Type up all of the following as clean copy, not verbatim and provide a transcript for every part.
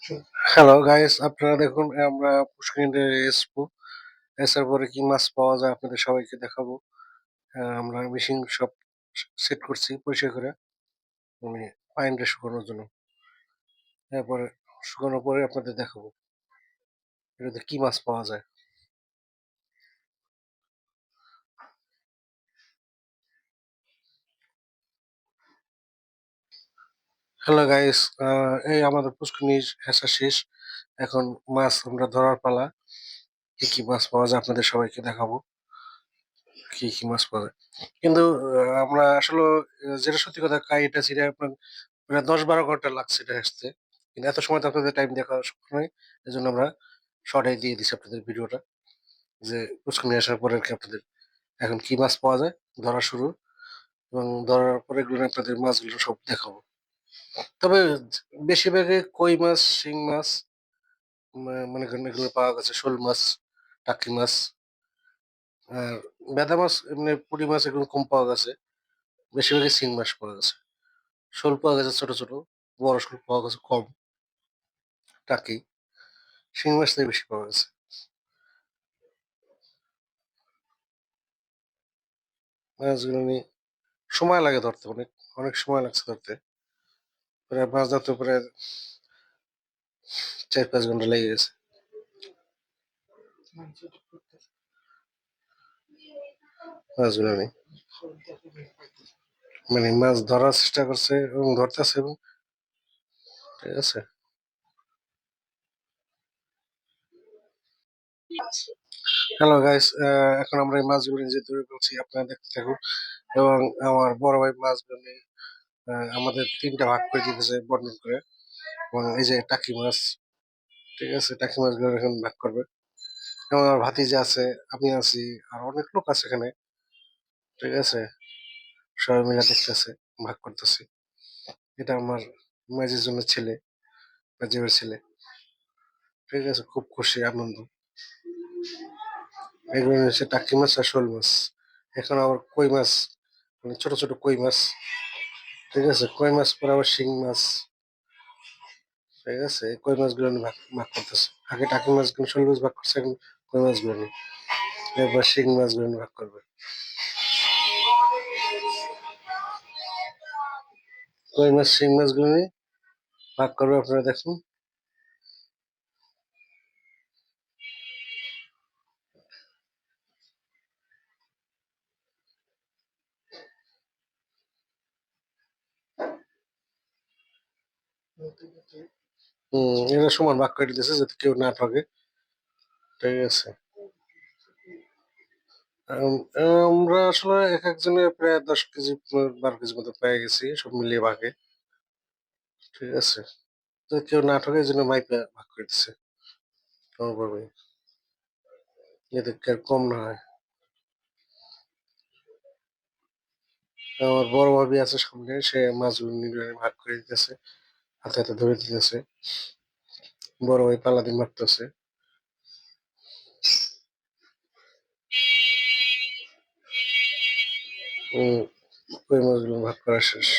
Hello guys, আপনারা দেখুন আমরা পুষ্করিণীতে এসবো। আসার পরে কি মাছ পাওয়া যায় আপনাদের সবাইকে দেখাবো। আমরা মেশিন সব সেট করছি পরিষ্কার করে, মানে পানিটা শুকানোর জন্য। এরপরে শুকানোর পরে আপনাদের দেখাবো এটাতে কি মাছ পাওয়া যায়। হ্যালো গাইস, এই আমাদের পুষ্করিণীর হেসা শেষ। এখন মাছ আমরা ধরার পালা। কি কি মাছ পাওয়া যায় আপনাদের সবাইকে দেখাবো। কি কি মাছ পাওয়া যায়, কিন্তু আমরা আসলে যেটা সত্যি কথা কাইটা ছিঁড়ে আপনার প্রায় ১০-১২ ঘন্টা লাগছে এটা আসতে। কিন্তু এত সময় তো আপনাদের টাইম দেখার সময় নাই। এজন্য আমরা শর্টে দিয়ে দিছি আপনাদের ভিডিওটা, যে পুষ্কর নিয়ে আসার পরে আরকি আপনাদের এখন কি মাছ পাওয়া যায় ধরা শুরু, এবং ধরার পরে এগুলো নিয়ে আপনাদের মাছগুলো সব দেখাবো। তবে বেশিরভাগই কই মাছ, শিং মাছ, মনে করেন এগুলো পাওয়া গেছে, শোল মাছ, টাকি মাছ, আর বেদা মাছ এমনি পুঁটি মাছ এগুলো কম পাওয়া গেছে। বেশিরভাগই শিং মাছ পাওয়া গেছে। শোল পাওয়া গেছে ছোট, ছোট। বড় শোল পাওয়া গেছে কম। টাকি, শিং মাছটাই বেশি পাওয়া গেছে। মাছগুলো নিয়ে সময় লাগে ধরতে, অনেক, অনেক সময় লাগছে ধরতে। প্রায় মাছ ধরতে প্রায় ৪-৫ ঘন্টা লেগে গেছে মাছগুলো নিয়ে। মানে মাছ ধরার চেষ্টা করছে এবং ধরতেছে এবং ঠিক আছে। হ্যালো গাইস, এখন আমরা এই মাছগুলো নিজে ধরে ফেলছি, আপনারা দেখতে থাকুন। এবং আমার বড় ভাই মাছগুলো নিয়ে আমাদের ৩ টা ভাগ করে দিতেছে বন্টন করে। এবং এই যে টাকি মাছ, ঠিক আছে, টাকি মাছগুলো এখন ভাগ করবে। এবং আমার ভাতিজা আছে, আমি আছি, আর অনেক লোক আছে এখানে, ঠিক আছে। সবাই মিলে দেখতেছে, ভাগ করতেছি। এটা আমার মেজের জন্য ছেলে, মেজের ছেলে, ঠিক আছে। খুব খুশি, আনন্দ। এগুলো হচ্ছে টাকি মাছ আর শোল মাছ। এখন আবার কই মাছ, মানে ছোট ছোট কই মাছ, ঠিক আছে। কই মাছ পরে আবার শিং মাছ, ঠিক আছে। এই কই মাছগুলো নিয়ে ভাগ ভাগ করতেছে। আগে টাকি মাছগুলো, শোল মাছ ভাগ করছে, এখন কই মাছগুলো নিয়ে, এরপর শিং মাছগুলো নিয়ে ভাগ করবে। কই মাছ, শিং মাছগুলো নিয়ে ভাগ করবে, আপনারা দেখুন। এরা সমান ভাগ করে দিতেছে যাতে কেউ না ঠকে, ঠিক আছে। আমরা আসলে এক একজনের প্রায় ১০ কেজি ১২ কেজি মতো পেয়ে গেছি সব মিলিয়ে ভাগে, ঠিক আছে। তো কেউ না ঠকে এই জন্য মাইপা ভাগ করে দিচ্ছে কোনোভাবে, যাতে কেউ কম না হয়। আমার বড় ভাবি আছে সামনে, সে মাছগুলো নিয়ে ভাগ করে দিতেছে, হাতে হাতে ধরে দিতেছে। বড় ভাই পাল্লা দিয়ে মারতেছে। উম, কই মাছগুলো ভাগ করা শেষ,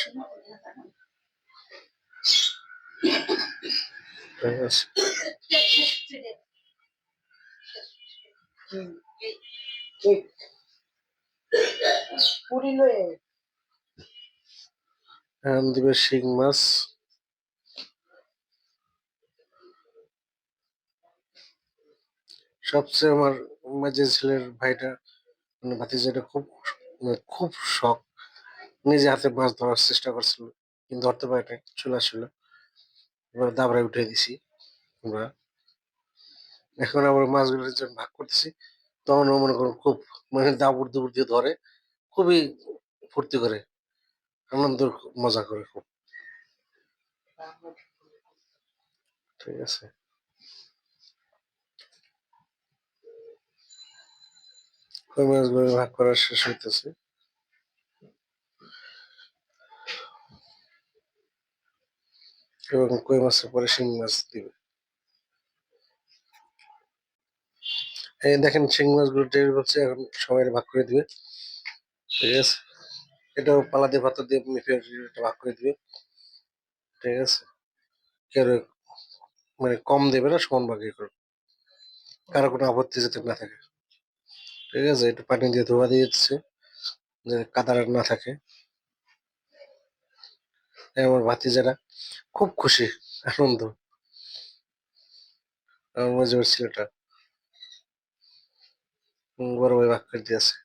ঠিক আছে। এখন দিবে শিং মাছ। সবচেয়ে আমার মাঝের ছেলের ভাইটা, মানে ভাতিজাটা খুব, মানে খুব শখ, নিজে হাতে মাছ ধরার চেষ্টা করছিল, কিন্তু ধরতে পারে নাই, চলে আসছিল। এবার দাবড়ায় উঠে দিছি আমরা। এখন আবার মাছগুলো যখন ভাগ করতেছি, তখন ও মনে করুন খুব, মানে দাবড় দুবুর দিয়ে ধরে, খুবই ফুর্তি করে, আনন্দ, মজা করে খুব, ঠিক আছে। কই মাছগুলো ভাগ করা শেষ হইতেছে, এবং কই মাছের পরে শিং মাছ দিবে। এই দেখেন শিং মাছগুলো টেবিল হচ্ছে, এখন সবাই ভাগ করে দিবে, ঠিক আছে। এটাও পালা দিয়ে ভাত দিয়ে মেপে এটা ভাগ করে দিবে, ঠিক আছে। কেউ মানে কম দেবে না, সমান ভাগে করবে, কারো কোনো আপত্তি যাতে না থাকে। ঠিক আছে, একটু পানি দিয়ে ধোয়া দিয়ে দিচ্ছে যে কাদার না থাকে। আমার ভাতিজারা খুব খুশি, আনন্দ। আমার মজিবর ছেলেটা বড় ভাই ভাগ করে দিয়েছে।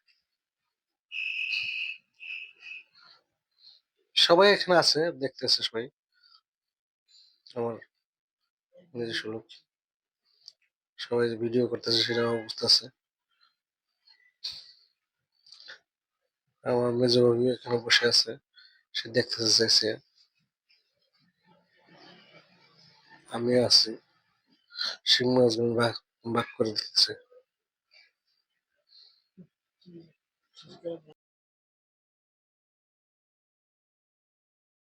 সবাই এখানে আছে, দেখতেছে সবাই, আমার নিজস্ব লোক। সবাই যে ভিডিও করতেছে সেটাও বুঝতেছে। আমার মেজ ভাবি এখানে বসে আছে, সে দেখতেছে চাইছে। আমি আছি, শিং মাছগুলো ভাগ ভাগ করে দিতেছে।